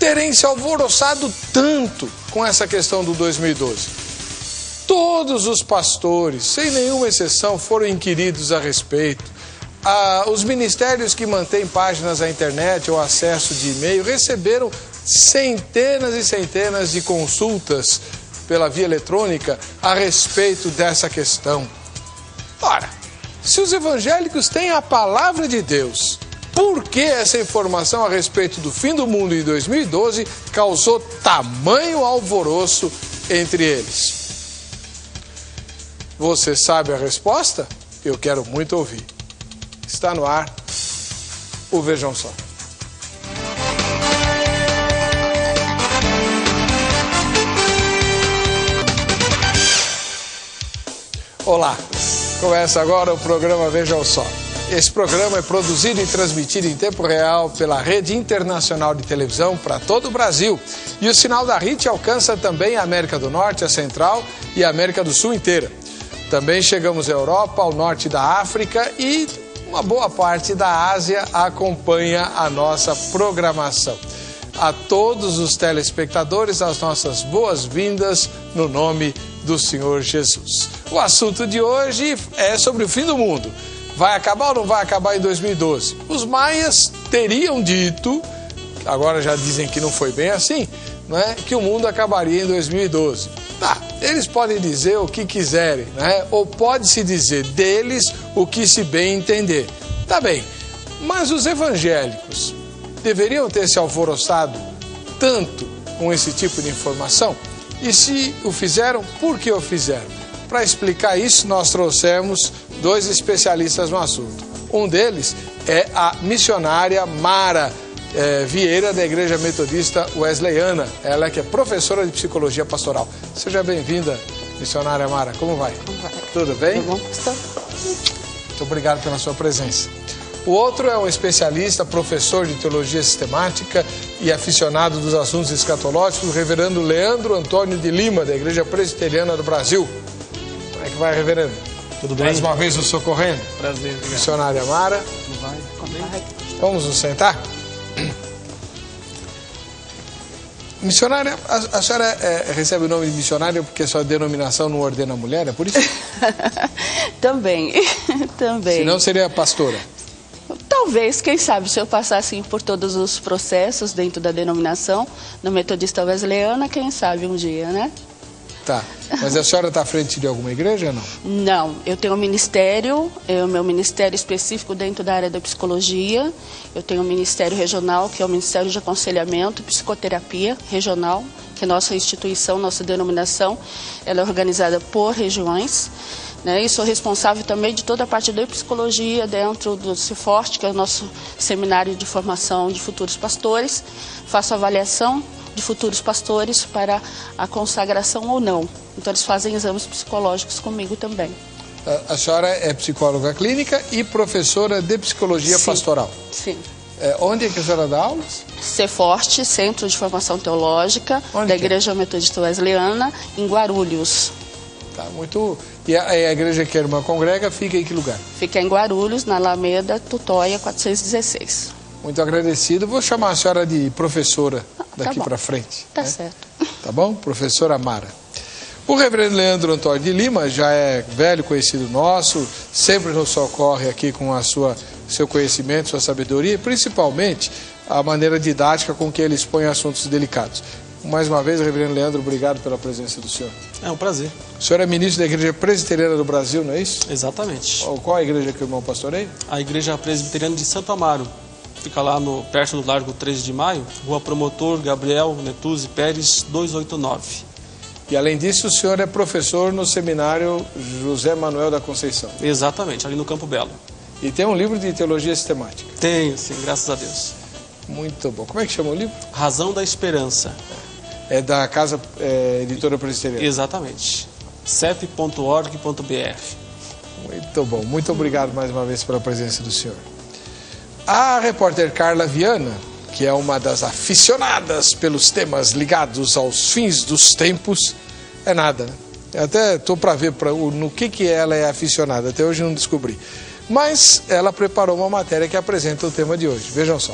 terem se alvoroçado tanto com essa questão do 2012. Todos os pastores, sem nenhuma exceção, foram inquiridos a respeito. Os ministérios que mantêm páginas na internet ou acesso de e-mail receberam centenas e centenas de consultas pela via eletrônica a respeito dessa questão. Ora, se os evangélicos têm a palavra de Deus, por que essa informação a respeito do fim do mundo em 2012 causou tamanho alvoroço entre eles? Você sabe a resposta? Eu quero muito ouvir. Está no ar o Vejam Só. Olá, começa agora o programa Vejam Só. Esse programa é produzido e transmitido em tempo real pela Rede Internacional de Televisão para todo o Brasil. E o sinal da RIT alcança também a América do Norte, a Central e a América do Sul inteira. Também chegamos à Europa, ao norte da África e uma boa parte da Ásia acompanha a nossa programação. A todos os telespectadores, as nossas boas-vindas no nome do Senhor Jesus. O assunto de hoje é sobre o fim do mundo. Vai acabar ou não vai acabar em 2012? Os maias teriam dito, agora já dizem que não foi bem assim, né, que o mundo acabaria em 2012. Tá, eles podem dizer o que quiserem, né? Ou pode-se dizer deles o que se bem entender. Tá bem, mas os evangélicos deveriam ter se alvoroçado tanto com esse tipo de informação? E se o fizeram, por que o fizeram? Para explicar isso, nós trouxemos dois especialistas no assunto. Um deles é a missionária Mara Vieira, da Igreja Metodista Wesleyana. Ela que é professora de Psicologia Pastoral. Seja bem-vinda, missionária Mara. Como vai? Como vai? Tudo bem? Tudo bom, pastor? Muito obrigado pela sua presença. O outro é um especialista, professor de Teologia Sistemática e aficionado dos assuntos escatológicos, o reverendo Leandro Antônio de Lima, da Igreja Presbiteriana do Brasil. Como é que vai, reverendo? Tudo bem? Mais uma vez nos socorrendo. Prazer, obrigado. Missionária Mara. Como vai? Vamos nos sentar? Missionária, a senhora recebe o nome de missionária porque a sua denominação não ordena a mulher, é por isso? Também. Senão seria pastora. Talvez, quem sabe, se eu passar assim por todos os processos dentro da denominação, no Metodista Wesleyana, quem sabe um dia, né? Tá, mas a senhora está à frente de alguma igreja ou não? Não, eu tenho um ministério, o meu ministério específico dentro da área da psicologia. Eu tenho um ministério regional, que é o Ministério de Aconselhamento e Psicoterapia Regional, que é nossa instituição, nossa denominação. Ela é organizada por regiões, né? E sou responsável também de toda a parte da psicologia dentro do CIFORT, que é o nosso seminário de formação de futuros pastores. Faço avaliação de futuros pastores para a consagração ou não. Então eles fazem exames psicológicos comigo também. A senhora é psicóloga clínica e professora de psicologia pastoral. Sim. Onde é que a senhora dá aulas? CEFORT, Centro de Formação Teológica, da Igreja Metodista Wesleyana, em Guarulhos. Tá, muito... E a igreja que a irmã congrega fica em que lugar? Fica em Guarulhos, na Alameda Tutóia 416. Muito agradecido. Vou chamar a senhora de professora daqui para frente. Tá, né? certo. Tá bom? Professora Mara. O reverendo Leandro Antônio de Lima já é velho conhecido nosso, sempre nos socorre aqui com seu conhecimento, sua sabedoria e principalmente a maneira didática com que ele expõe assuntos delicados. Mais uma vez, reverendo Leandro, obrigado pela presença do senhor. É um prazer. O senhor é ministro da Igreja Presbiteriana do Brasil, não é isso? Exatamente. Qual a igreja que o irmão pastoreia? A Igreja Presbiteriana de Santo Amaro. Fica lá perto do Largo 13 de Maio, Rua Promotor Gabriel Netuzzi Pérez 289. E além disso, o senhor é professor no seminário José Manuel da Conceição. Exatamente, ali no Campo Belo. E tem um livro de teologia sistemática. Tenho, sim, graças a Deus. Muito bom. Como é que chama o livro? Razão da Esperança. É da Casa Editora Presbiteriana. Exatamente. cep.org.br. Muito bom. Muito obrigado mais uma vez pela presença do senhor. A repórter Carla Viana, que é uma das aficionadas pelos temas ligados aos fins dos tempos, é nada, né? Eu até estou para ver no que ela é aficionada, até hoje não descobri. Mas ela preparou uma matéria que apresenta o tema de hoje. Vejam só.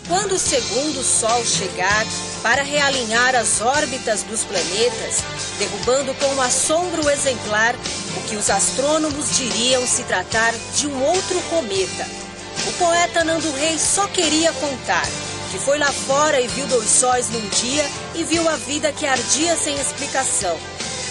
Quando o segundo Sol chegar para realinhar as órbitas dos planetas, derrubando com um assombro exemplar o que os astrônomos diriam se tratar de um outro cometa. O poeta Nando Reis só queria contar que foi lá fora e viu 2 sóis num dia e viu a vida que ardia sem explicação.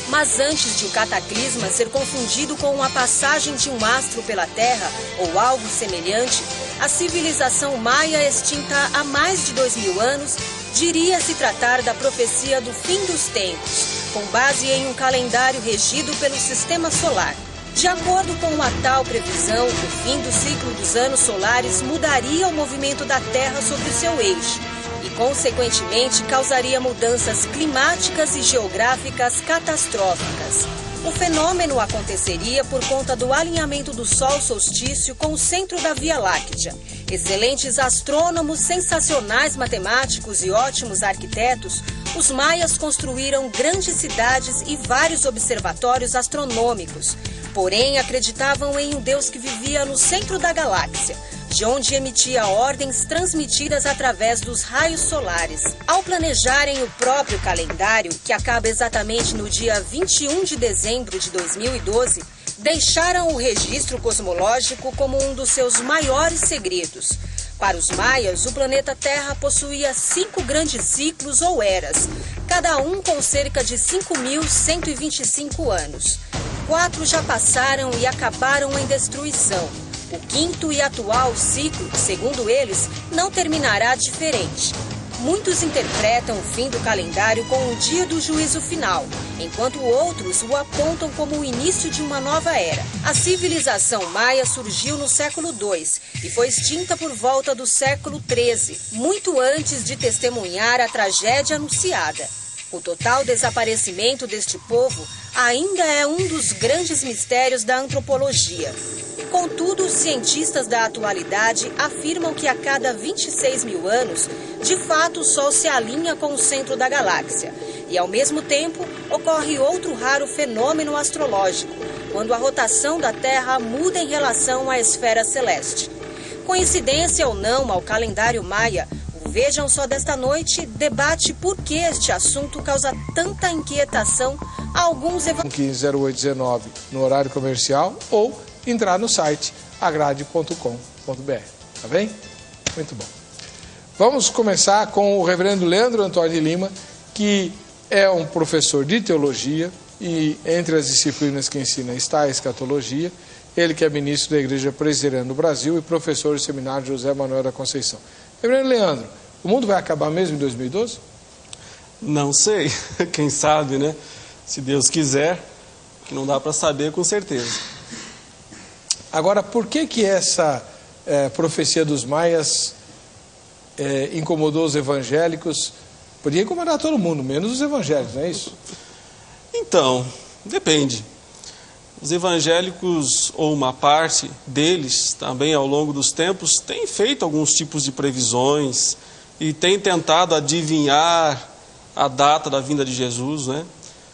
Mas antes de o cataclisma ser confundido com a passagem de um astro pela Terra ou algo semelhante, a civilização maia, extinta há mais de 2000 anos, diria se tratar da profecia do fim dos tempos, com base em um calendário regido pelo sistema solar. De acordo com a tal previsão, o fim do ciclo dos anos solares mudaria o movimento da Terra sobre o seu eixo e, consequentemente, causaria mudanças climáticas e geográficas catastróficas. O fenômeno aconteceria por conta do alinhamento do Sol solstício com o centro da Via Láctea. Excelentes astrônomos, sensacionais matemáticos e ótimos arquitetos, os maias construíram grandes cidades e vários observatórios astronômicos. Porém, acreditavam em um Deus que vivia no centro da galáxia, de onde emitia ordens transmitidas através dos raios solares. Ao planejarem o próprio calendário, que acaba exatamente no dia 21 de dezembro de 2012, deixaram o registro cosmológico como um dos seus maiores segredos. Para os maias, o planeta Terra possuía 5 grandes ciclos ou eras, cada um com cerca de 5.125 anos. 4 já passaram e acabaram em destruição. O 5º e atual ciclo, segundo eles, não terminará diferente. Muitos interpretam o fim do calendário com o dia do juízo final, enquanto outros o apontam como o início de uma nova era. A civilização maia surgiu no século II e foi extinta por volta do século XIII, muito antes de testemunhar a tragédia anunciada. O total desaparecimento deste povo ainda é um dos grandes mistérios da antropologia. Contudo, os cientistas da atualidade afirmam que a cada 26 mil anos, de fato, o Sol se alinha com o centro da galáxia. E, ao mesmo tempo, ocorre outro raro fenômeno astrológico, quando a rotação da Terra muda em relação à esfera celeste. Coincidência ou não ao calendário maia, o Vejam Só desta noite debate por que este assunto causa tanta inquietação a alguns evangélicos. 150819 no horário comercial ou entrar no site agrade.com.br. Tá bem? Muito bom. Vamos começar com o reverendo Leandro Antônio Lima, que é um professor de teologia e entre as disciplinas que ensina está a escatologia. Ele que é ministro da Igreja Presbiteriana do Brasil e professor do seminário José Manuel da Conceição. Reverendo Leandro, o mundo vai acabar mesmo em 2012? Não sei, quem sabe, né? Se Deus quiser, que não dá para saber com certeza. Agora, por que essa profecia dos maias incomodou os evangélicos? Podia incomodar todo mundo, menos os evangélicos, não é isso? Então, depende. Os evangélicos, ou uma parte deles, também ao longo dos tempos, têm feito alguns tipos de previsões e têm tentado adivinhar a data da vinda de Jesus, né?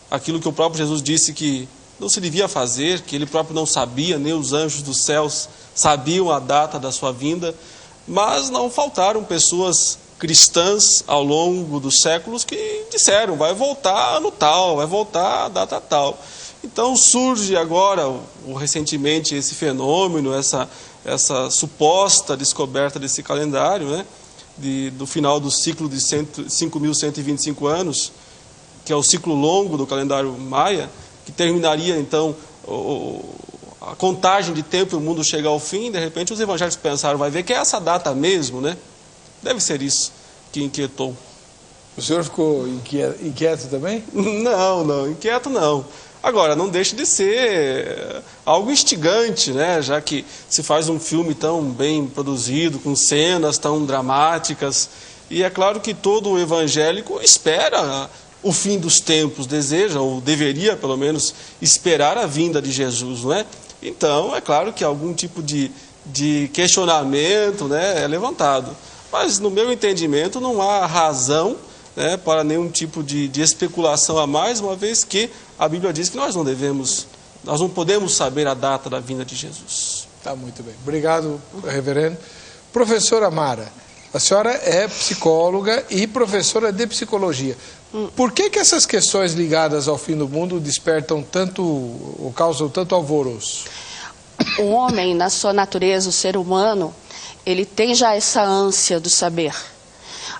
Aquilo que o próprio Jesus disse que não se devia fazer, que ele próprio não sabia, nem os anjos dos céus sabiam a data da sua vinda, mas não faltaram pessoas cristãs ao longo dos séculos que disseram, vai voltar ano tal, vai voltar a data tal. Então surge agora, recentemente, esse fenômeno, essa suposta descoberta desse calendário, né, do final do ciclo de 5.125 anos, que é o ciclo longo do calendário maia, que terminaria então a contagem de tempo e o mundo chegar ao fim. De repente os evangélicos pensaram, vai ver que é essa data mesmo, né? Deve ser isso que inquietou. O senhor ficou inquieto também? Não, inquieto não. Agora, não deixa de ser algo instigante, né? Já que se faz um filme tão bem produzido, com cenas tão dramáticas, e é claro que todo evangélico espera o fim dos tempos, deseja, ou deveria pelo menos, esperar a vinda de Jesus, não é? Então, é claro que algum tipo de questionamento, né, é levantado. Mas, no meu entendimento, não há razão, né, para nenhum tipo de especulação a mais, uma vez que a Bíblia diz que nós não podemos saber a data da vinda de Jesus. Tá muito bem. Obrigado, reverendo. Professora Mara, A senhora é psicóloga e professora de psicologia. Por que essas questões ligadas ao fim do mundo despertam tanto, ou causam tanto alvoroço? O homem, na sua natureza, o ser humano, ele tem já essa ânsia do saber.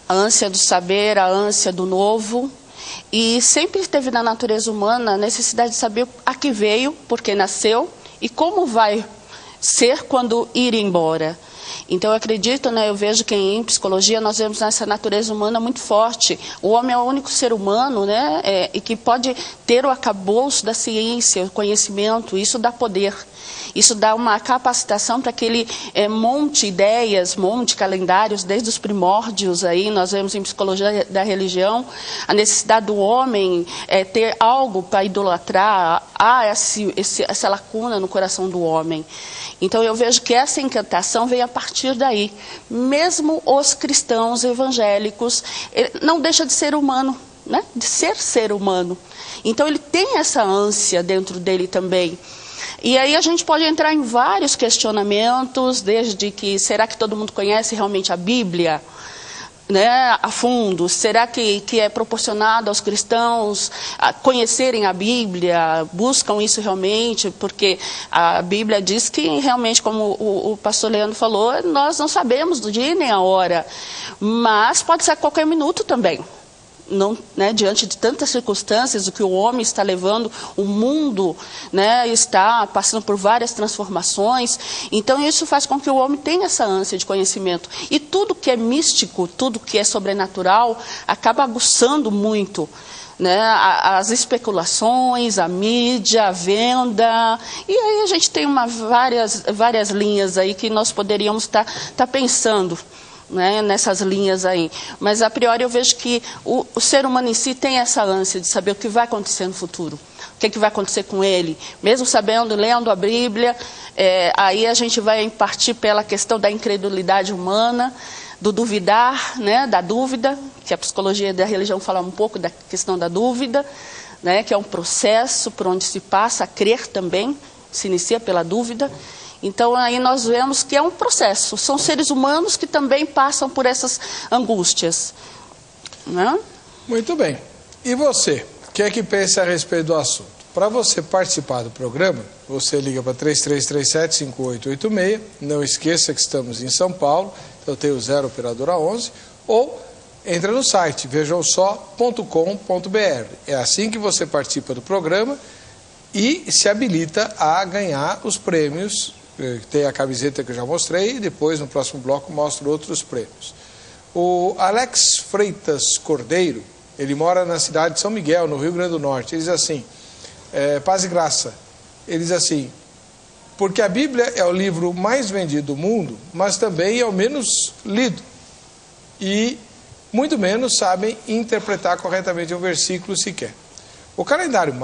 A ânsia do saber, a ânsia do novo. E sempre teve na natureza humana a necessidade de saber a que veio, por que nasceu e como vai ser quando ir embora. Então eu acredito, né, eu vejo que em psicologia nós vemos essa natureza humana muito forte. O homem é o único ser humano, né, e que pode ter o arcabouço da ciência, o conhecimento, isso dá poder. Isso dá uma capacitação para que ele monte ideias, monte calendários desde os primórdios. Aí nós vemos em psicologia da religião a necessidade do homem ter algo para idolatrar. Há essa lacuna no coração do homem. Então eu vejo que essa encantação vem a partir daí. Mesmo os cristãos evangélicos, não deixa de ser humano, né? De ser humano. Então ele tem essa ânsia dentro dele também. E aí a gente pode entrar em vários questionamentos, desde que será que todo mundo conhece realmente a Bíblia, né, a fundo? Será que é proporcionado aos cristãos a conhecerem a Bíblia? Buscam isso realmente? Porque a Bíblia diz que realmente, como o pastor Leandro falou, nós não sabemos do dia nem a hora, mas pode ser a qualquer minuto também. Não, né, diante de tantas circunstâncias, o que o homem está levando, o mundo, né, está passando por várias transformações. Então isso faz com que o homem tenha essa ânsia de conhecimento. E tudo que é místico, tudo que é sobrenatural, acaba aguçando muito, né, as especulações, a mídia, a venda. E aí a gente tem várias linhas aí que nós poderíamos estar pensando, né, nessas linhas aí. Mas a priori eu vejo que o ser humano em si tem essa ânsia de saber o que vai acontecer no futuro, o que vai acontecer com ele, mesmo sabendo, lendo a Bíblia. Aí a gente vai partir pela questão da incredulidade humana, do duvidar, né, da dúvida, que a psicologia da religião fala um pouco da questão da dúvida, né, que é um processo por onde se passa a crer também, se inicia pela dúvida. Então aí nós vemos que é um processo, são seres humanos que também passam por essas angústias, né? Muito bem. E você, o que é que pensa a respeito do assunto? Para você participar do programa, você liga para 3337-5886, não esqueça que estamos em São Paulo, então tem o 0 operadora 11, ou entra no site vejamsó.com.br. É assim que você participa do programa e se habilita a ganhar os prêmios. Tem a camiseta que eu já mostrei e depois no próximo bloco mostro outros prêmios. O Alex Freitas Cordeiro, ele mora na cidade de São Miguel, no Rio Grande do Norte. Ele diz assim, paz e graça, ele diz assim, porque a Bíblia é o livro mais vendido do mundo, mas também é o menos lido. E muito menos sabem interpretar corretamente um versículo sequer. O calendário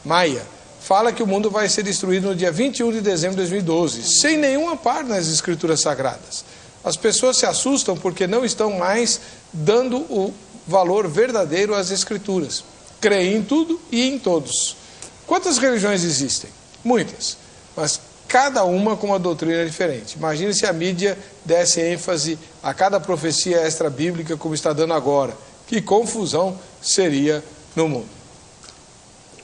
Maia fala que o mundo vai ser destruído no dia 21 de dezembro de 2012, sem nenhuma par nas escrituras sagradas. As pessoas se assustam porque não estão mais dando o valor verdadeiro às escrituras. Creem em tudo e em todos. Quantas religiões existem? Muitas, mas cada uma com uma doutrina diferente. Imagine se a mídia desse ênfase a cada profecia extra-bíblica como está dando agora. Que confusão seria no mundo.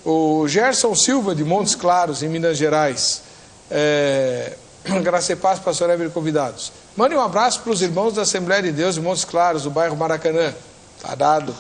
O Gerson Silva, de Montes Claros, em Minas Gerais. Graça e paz, pastor Éver e convidados. Mande um abraço para os irmãos da Assembleia de Deus de Montes Claros, do bairro Maracanã. Está dado.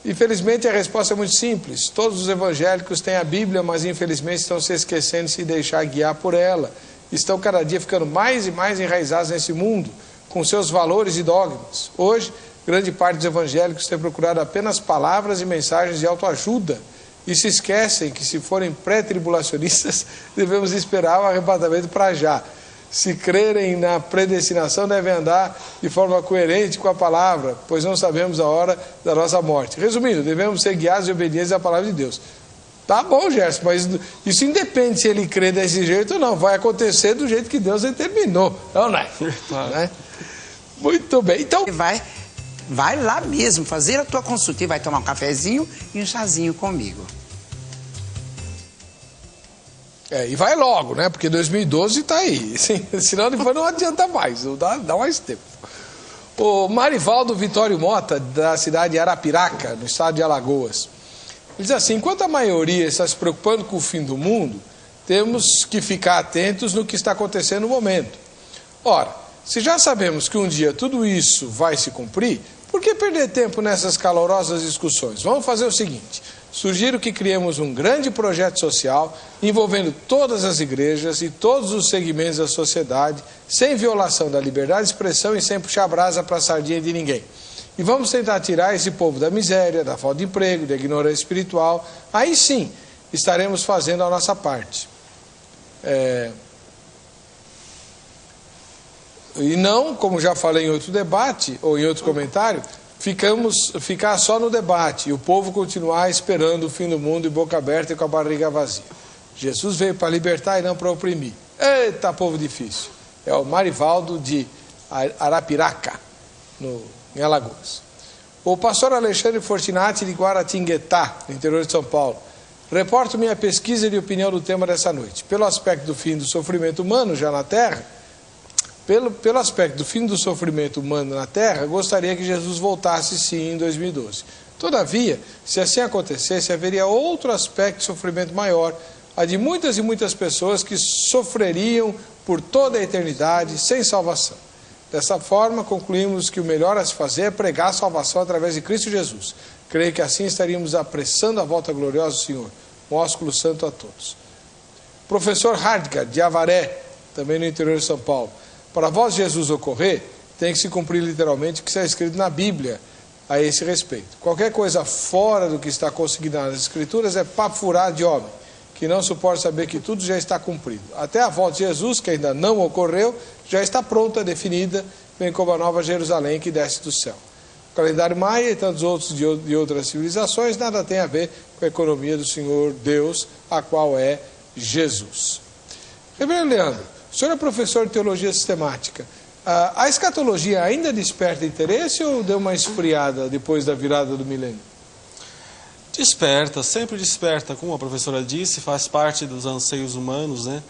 Infelizmente a resposta é muito simples. Todos os evangélicos têm a Bíblia, mas infelizmente estão se esquecendo de se deixar guiar por ela. Estão cada dia ficando mais e mais enraizados nesse mundo, com seus valores e dogmas. Hoje, grande parte dos evangélicos tem procurado apenas palavras e mensagens de autoajuda, e se esquecem que, se forem pré-tribulacionistas, devemos esperar o arrebatamento para já. Se crerem na predestinação, devem andar de forma coerente com a palavra, pois não sabemos a hora da nossa morte. Resumindo, devemos ser guiados e obedientes à palavra de Deus. Tá bom, Gerson, mas isso independe se ele crê desse jeito ou não. Vai acontecer do jeito que Deus determinou. Não é? Né? Muito bem. Então, vai lá mesmo fazer a tua consulta e vai tomar um cafezinho e um chazinho comigo. E vai logo, né? Porque 2012 está aí. Senão depois não adianta mais, dá mais tempo. O Marivaldo Vitório Mota, da cidade de Arapiraca, no estado de Alagoas, diz assim: enquanto a maioria está se preocupando com o fim do mundo, temos que ficar atentos no que está acontecendo no momento. Ora, se já sabemos que um dia tudo isso vai se cumprir, por que perder tempo nessas calorosas discussões? Vamos fazer o seguinte: sugiro que criemos um grande projeto social envolvendo todas as igrejas e todos os segmentos da sociedade, sem violação da liberdade de expressão e sem puxar brasa para a sardinha de ninguém. E vamos tentar tirar esse povo da miséria, da falta de emprego, da ignorância espiritual. Aí sim, estaremos fazendo a nossa parte. E não, como já falei em outro debate, ou em outro comentário, ficar só no debate e o povo continuar esperando o fim do mundo de boca aberta e com a barriga vazia. Jesus veio para libertar e não para oprimir. Eita, povo difícil. É o Marivaldo de Arapiraca, em Alagoas. O pastor Alexandre Fortinati de Guaratinguetá, no interior de São Paulo. Reporto minha pesquisa de opinião do tema dessa noite. Pelo aspecto do fim do sofrimento humano já na Terra, pelo aspecto do fim do sofrimento humano na Terra, gostaria que Jesus voltasse sim em 2012. Todavia, se assim acontecesse, haveria outro aspecto de sofrimento maior, a de muitas e muitas pessoas que sofreriam por toda a eternidade sem salvação. Dessa forma, concluímos que o melhor a se fazer é pregar a salvação através de Cristo Jesus. Creio que assim estaríamos apressando a volta gloriosa do Senhor. Um ósculo santo a todos. Professor Hardgar, de Avaré, também no interior de São Paulo. Para a voz de Jesus ocorrer, tem que se cumprir literalmente o que está escrito na Bíblia a esse respeito. Qualquer coisa fora do que está consignado nas Escrituras é papo furado de homem, que não suporta saber que tudo já está cumprido. Até a volta de Jesus, que ainda não ocorreu, já está pronta, definida, bem como a nova Jerusalém que desce do céu. O calendário maia e tantos outros de outras civilizações nada tem a ver com a economia do Senhor Deus, a qual é Jesus. Reverendo Leandro, o senhor é professor de teologia sistemática. A escatologia ainda desperta interesse ou deu uma esfriada depois da virada do milênio? Desperta, sempre desperta. Como a professora disse, faz parte dos anseios humanos, né?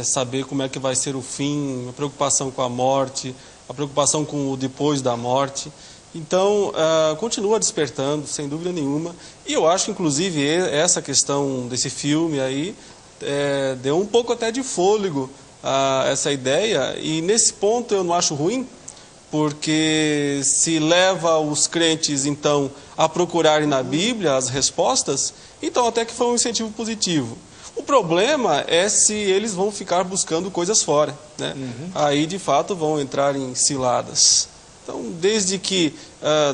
Saber como é que vai ser o fim, a preocupação com a morte, a preocupação com o depois da morte. Então, continua despertando, sem dúvida nenhuma. E eu acho que, inclusive, essa questão desse filme aí deu um pouco até de fôlego a essa ideia. E nesse ponto eu não acho ruim, porque se leva os crentes, então, a procurarem na Bíblia as respostas, então até que foi um incentivo positivo. O problema é se eles vão ficar buscando coisas fora, né? Aí, de fato, vão entrar em ciladas. Então, desde que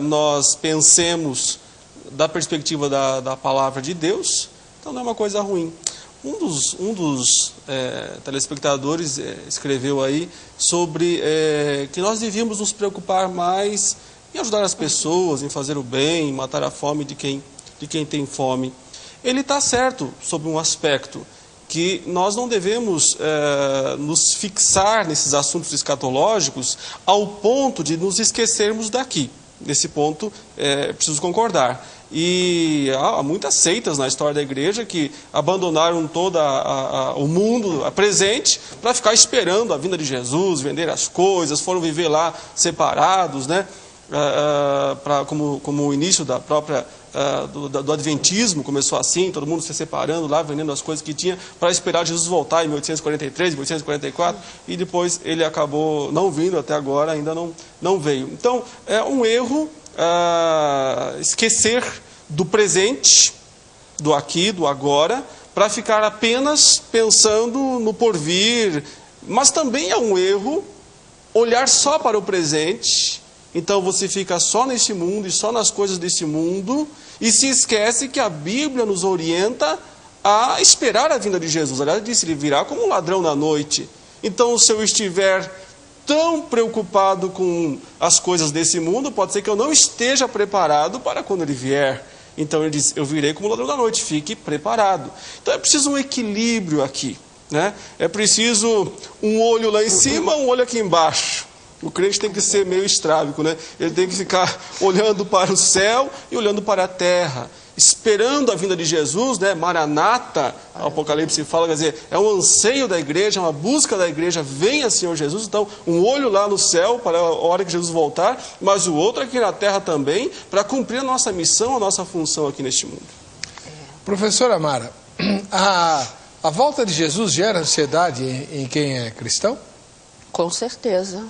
nós pensemos da perspectiva da palavra de Deus, então não é uma coisa ruim. Um dos telespectadores escreveu aí sobre que nós devíamos nos preocupar mais em ajudar as pessoas, em fazer o bem, em matar a fome de quem tem fome. Ele está certo sobre um aspecto, que nós não devemos nos fixar nesses assuntos escatológicos ao ponto de nos esquecermos daqui. Nesse ponto, preciso concordar. E há muitas seitas na história da igreja que abandonaram todo o mundo presente para ficar esperando a vinda de Jesus, vender as coisas, foram viver lá separados, né? Como o início da própria do adventismo começou assim, todo mundo se separando lá, vendendo as coisas que tinha para esperar Jesus voltar em 1843, 1844, e depois ele acabou não vindo até agora, ainda não veio. Então, é um erro esquecer do presente, do aqui, do agora, para ficar apenas pensando no porvir, mas também é um erro olhar só para o presente. Então você fica só neste mundo e só nas coisas deste mundo e se esquece que a Bíblia nos orienta a esperar a vinda de Jesus. Aliás, disse, ele virá como um ladrão na noite. Então, se eu estiver tão preocupado com as coisas desse mundo, pode ser que eu não esteja preparado para quando ele vier. Então ele diz, eu virei como ladrão da noite, fique preparado. Então é preciso um equilíbrio aqui, né? É preciso um olho lá em cima, um olho aqui embaixo. O crente tem que ser meio estrábico, né? Ele tem que ficar olhando para o céu e olhando para a terra. esperando a vinda de Jesus, né? Maranata, o Apocalipse fala, quer dizer, é um anseio da igreja, uma busca da igreja, venha Senhor Jesus. Então, um olho lá no céu para a hora que Jesus voltar, mas o outro aqui na terra também, para cumprir a nossa missão, a nossa função aqui neste mundo. Professora Mara, a volta de Jesus gera ansiedade em quem é cristão? Com certeza.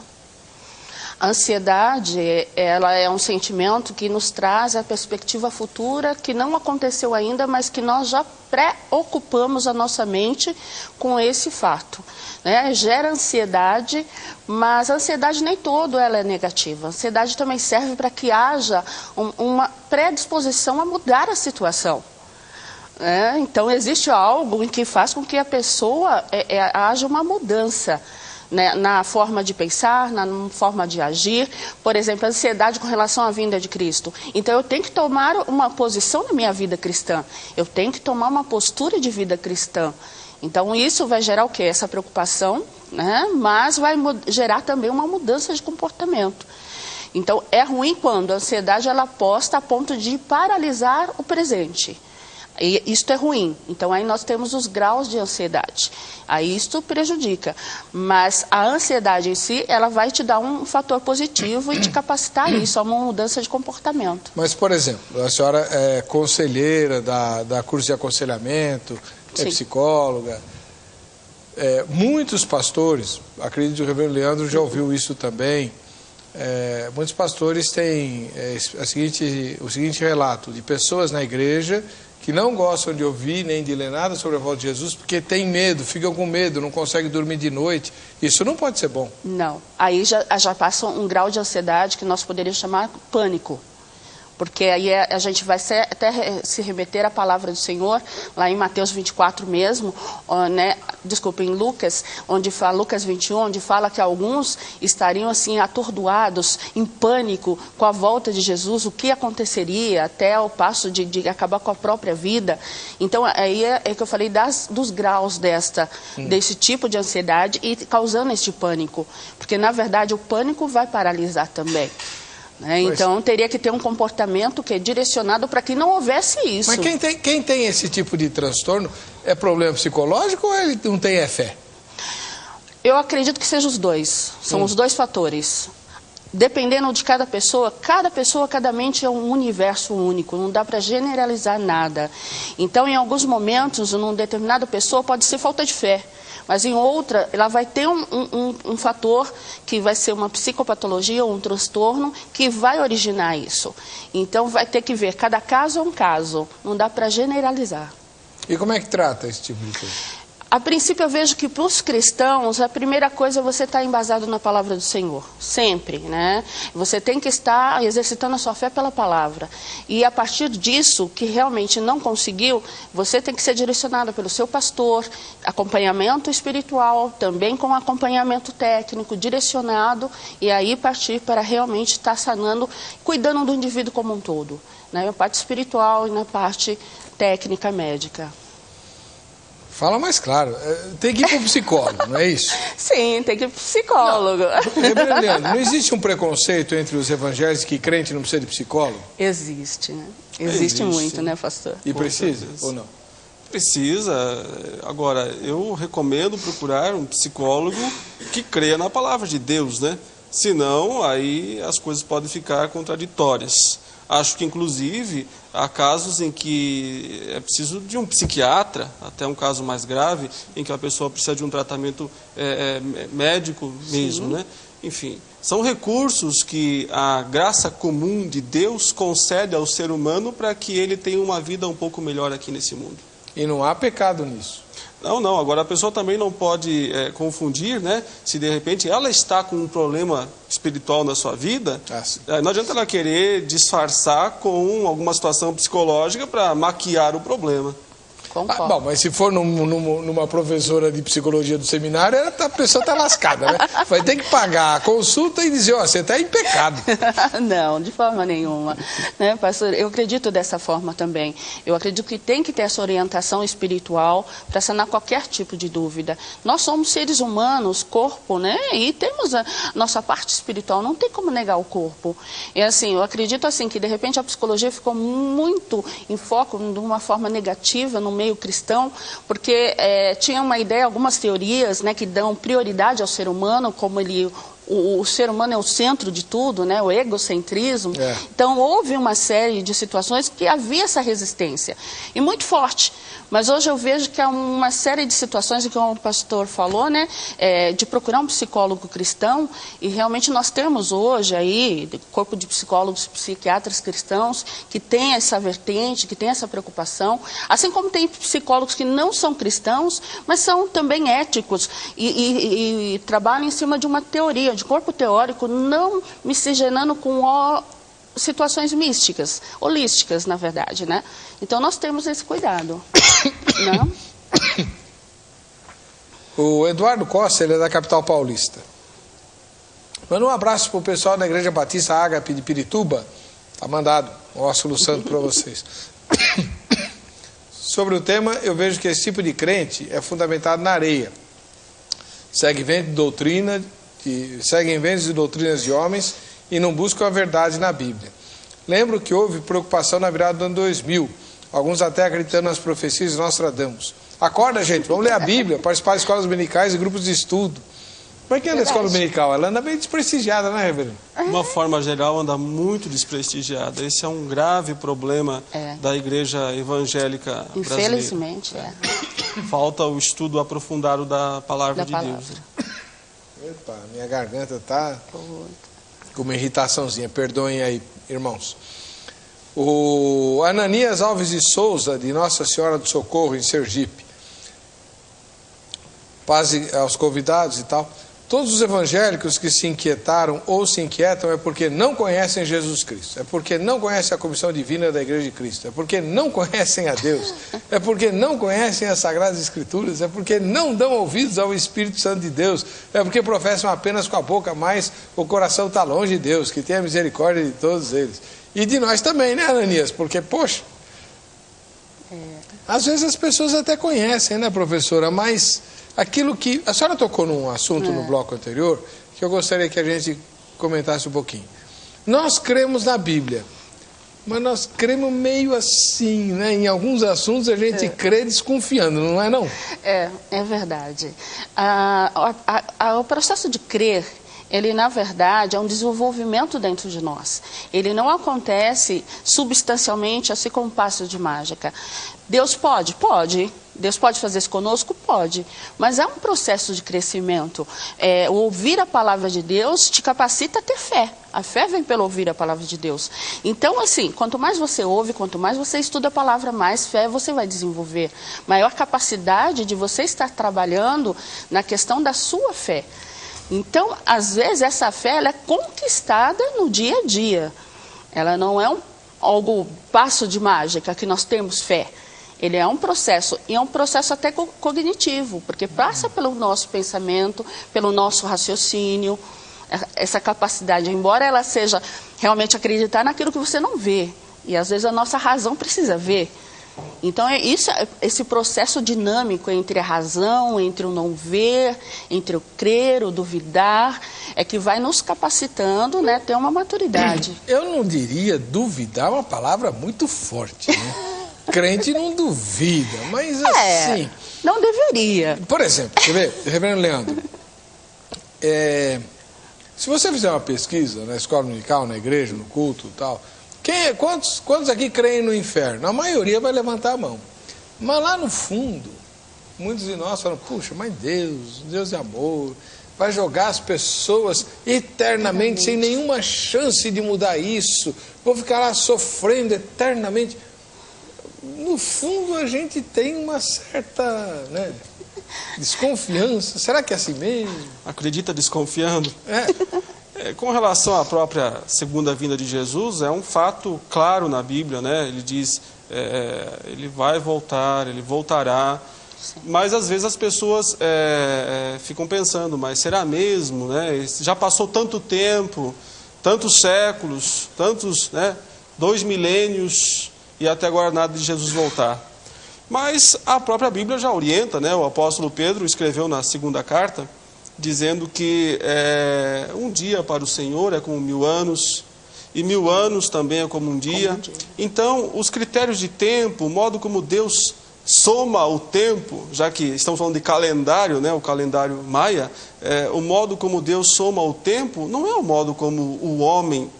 A ansiedade, ela é um sentimento que nos traz a perspectiva futura que não aconteceu ainda, mas que nós já preocupamos a nossa mente com esse fato, né? Gera ansiedade, mas a ansiedade nem todo ela é negativa. A ansiedade também serve para que haja uma predisposição a mudar a situação. Então, existe algo em que faz com que a pessoa haja uma mudança, né, na forma de pensar, na forma de agir. Por exemplo, a ansiedade com relação à vinda de Cristo. Então, eu tenho que tomar uma posição na minha vida cristã. Eu tenho que tomar uma postura de vida cristã. Então, isso vai gerar o quê? Essa preocupação, né? Mas vai gerar também uma mudança de comportamento. Então, é ruim quando a ansiedade ela aposta a ponto de paralisar o presente. E isto é ruim. Então, aí nós temos os graus de ansiedade. Aí isto prejudica. Mas a ansiedade em si, ela vai te dar um fator positivo e te capacitar isso, a uma mudança de comportamento. Mas, por exemplo, a senhora é conselheira da curso de aconselhamento, é psicóloga. Muitos pastores, acredito que o reverendo Leandro já ouviu isso também, muitos pastores têm o seguinte relato de pessoas na igreja que não gostam de ouvir nem de ler nada sobre a volta de Jesus porque tem medo, ficam com medo, não conseguem dormir de noite. Isso não pode ser bom. Não. Aí já passa um grau de ansiedade que nós poderíamos chamar pânico. Porque aí a gente vai até se remeter à palavra do Senhor, lá em Mateus 24 mesmo, né? Desculpa, em Lucas, Lucas 21, onde fala que alguns estariam assim atordoados, em pânico com a volta de Jesus, o que aconteceria até ao passo de acabar com a própria vida. Então, aí é que eu falei dos graus desse tipo de ansiedade e causando este pânico. Porque, na verdade, o pânico vai paralisar também. Então, teria que ter um comportamento que é direcionado para que não houvesse isso. Mas quem tem esse tipo de transtorno é problema psicológico ou ele não tem fé? Eu acredito que seja os dois. São os dois fatores. Dependendo de cada pessoa, cada mente é um universo único. Não dá para generalizar nada. Então, em alguns momentos, numa determinada pessoa pode ser falta de fé. Mas em outra, ela vai ter um fator que vai ser uma psicopatologia ou um transtorno que vai originar isso. Então, vai ter que ver, cada caso é um caso, não dá para generalizar. E como é que trata esse tipo de coisa? A princípio, eu vejo que para os cristãos, a primeira coisa é você estar embasado na palavra do Senhor. Sempre, né? Você tem que estar exercitando a sua fé pela palavra. E a partir disso, que realmente não conseguiu, você tem que ser direcionado pelo seu pastor, acompanhamento espiritual, também com acompanhamento técnico, direcionado, e aí partir para realmente estar sanando, cuidando do indivíduo como um todo. Na parte espiritual e na parte técnica médica. Fala mais claro. Tem que ir para o psicólogo, não é isso? Sim, tem que ir para o psicólogo. Reverendo Leandro, não existe um preconceito entre os evangélicos que crente não precisa de psicólogo? Existe, né? Existe muito, né, pastor? E precisa ou não? Precisa. Agora, eu recomendo procurar um psicólogo que creia na palavra de Deus, né? Senão, aí as coisas podem ficar contraditórias. Acho que, inclusive, há casos em que é preciso de um psiquiatra, até um caso mais grave, em que a pessoa precisa de um tratamento médico mesmo, né? Enfim, são recursos que a graça comum de Deus concede ao ser humano para que ele tenha uma vida um pouco melhor aqui nesse mundo. E não há pecado nisso. Não. Agora, a pessoa também não pode confundir, né? Se de repente ela está com um problema espiritual na sua vida, não adianta ela querer disfarçar com alguma situação psicológica para maquiar o problema. Concordo. Bom, mas se for numa professora de psicologia do seminário, a pessoa está lascada, né? Vai ter que pagar a consulta e dizer, ó, você está em pecado. Não, de forma nenhuma. Né, pastor? Eu acredito dessa forma também. Eu acredito que tem que ter essa orientação espiritual para sanar qualquer tipo de dúvida. Nós somos seres humanos, corpo, né? E temos a nossa parte espiritual, não tem como negar o corpo. E assim, eu acredito assim que de repente a psicologia ficou muito em foco de uma forma negativa no meio cristão, porque tinha uma ideia, algumas teorias, né, que dão prioridade ao ser humano, como o ser humano é o centro de tudo, né? O egocentrismo. Então, houve uma série de situações que havia essa resistência, e muito forte. Mas hoje eu vejo que há uma série de situações, e como o pastor falou, né? De procurar um psicólogo cristão, e realmente nós temos hoje aí, corpo de psicólogos, psiquiatras cristãos, que tem essa vertente, que tem essa preocupação, assim como tem psicólogos que não são cristãos, mas são também éticos, e trabalham em cima de uma teoria, de corpo teórico, não miscigenando com situações místicas, holísticas, na verdade, né? Então, nós temos esse cuidado. Não? O Eduardo Costa, ele é da capital paulista. Manda um abraço para o pessoal da Igreja Batista Ágape de Pirituba. Tá mandado um ósculo santo para vocês. Sobre o tema, eu vejo que esse tipo de crente é fundamentado na areia. Segue ventos de doutrinas de homens e não buscam a verdade na Bíblia. Lembro que houve preocupação na virada do ano 2000, alguns até acreditando nas profecias de Nostradamus. Acorda, gente, vamos ler a Bíblia, participar de escolas dominicais e grupos de estudo. Como é que anda a escola dominical? Ela anda bem desprestigiada, né, reverendo? De uma forma geral, anda muito desprestigiada. Esse é um grave problema da igreja evangélica brasileira. Infelizmente, Falta o estudo aprofundado da palavra de Deus. Epa, minha garganta está com uma irritaçãozinha, perdoem aí, irmãos. O Ananias Alves de Souza, de Nossa Senhora do Socorro, em Sergipe. Paz aos convidados e tal. Todos os evangélicos que se inquietaram ou se inquietam é porque não conhecem Jesus Cristo, é porque não conhecem a comissão divina da Igreja de Cristo, é porque não conhecem a Deus, é porque não conhecem as Sagradas Escrituras, é porque não dão ouvidos ao Espírito Santo de Deus, é porque professam apenas com a boca, mas o coração está longe de Deus, que tenha misericórdia de todos eles. E de nós também, né, Ananias? Porque, poxa, às vezes as pessoas até conhecem, né, professora, mas aquilo que... A senhora tocou num assunto no bloco anterior, que eu gostaria que a gente comentasse um pouquinho. Nós cremos na Bíblia, mas nós cremos meio assim, né? Em alguns assuntos a gente crê desconfiando, não é não? É verdade. O processo de crer, ele na verdade é um desenvolvimento dentro de nós. Ele não acontece substancialmente assim como um passo de mágica. Deus pode? Pode. Deus pode fazer isso conosco? Pode. Mas é um processo de crescimento. Ouvir a palavra de Deus te capacita a ter fé. A fé vem pelo ouvir a palavra de Deus. Então, assim, quanto mais você ouve, quanto mais você estuda a palavra, mais fé você vai desenvolver. Maior capacidade de você estar trabalhando na questão da sua fé. Então, às vezes, essa fé ela é conquistada no dia a dia. Ela não é algo passo de mágica que nós temos fé. Ele é um processo, e é um processo até cognitivo, porque passa pelo nosso pensamento, pelo nosso raciocínio, essa capacidade, embora ela seja realmente acreditar naquilo que você não vê, e às vezes a nossa razão precisa ver. Então, esse processo dinâmico entre a razão, entre o não ver, entre o crer, o duvidar, é que vai nos capacitando, né, ter uma maturidade. Eu não diria duvidar, é uma palavra muito forte, né? Crente não duvida, mas assim... Não deveria. Por exemplo, quer ver, reverendo Leandro, se você fizer uma pesquisa na escola dominical, na igreja, no culto e tal, quantos aqui creem no inferno? A maioria vai levantar a mão. Mas lá no fundo, muitos de nós falam, puxa, mas Deus é amor, vai jogar as pessoas eternamente, sem nenhuma chance de mudar isso, vou ficar lá sofrendo eternamente. No fundo, a gente tem uma certa, né, desconfiança. Será que é assim mesmo? Acredita desconfiando? Com relação à própria segunda vinda de Jesus, é um fato claro na Bíblia, né? Ele diz, ele vai voltar, ele voltará. Sim. Mas às vezes as pessoas ficam pensando, mas será mesmo? Né? Já passou tanto tempo, tantos séculos, tantos, 2 milênios e até agora nada de Jesus voltar. Mas a própria Bíblia já orienta, né? O apóstolo Pedro escreveu na segunda carta, dizendo que um dia para o Senhor é como 1000 anos, e 1000 anos também é como um dia. Então, os critérios de tempo, o modo como Deus soma o tempo, já que estamos falando de calendário, né, o calendário maia, o modo como Deus soma o tempo não é o modo como o homem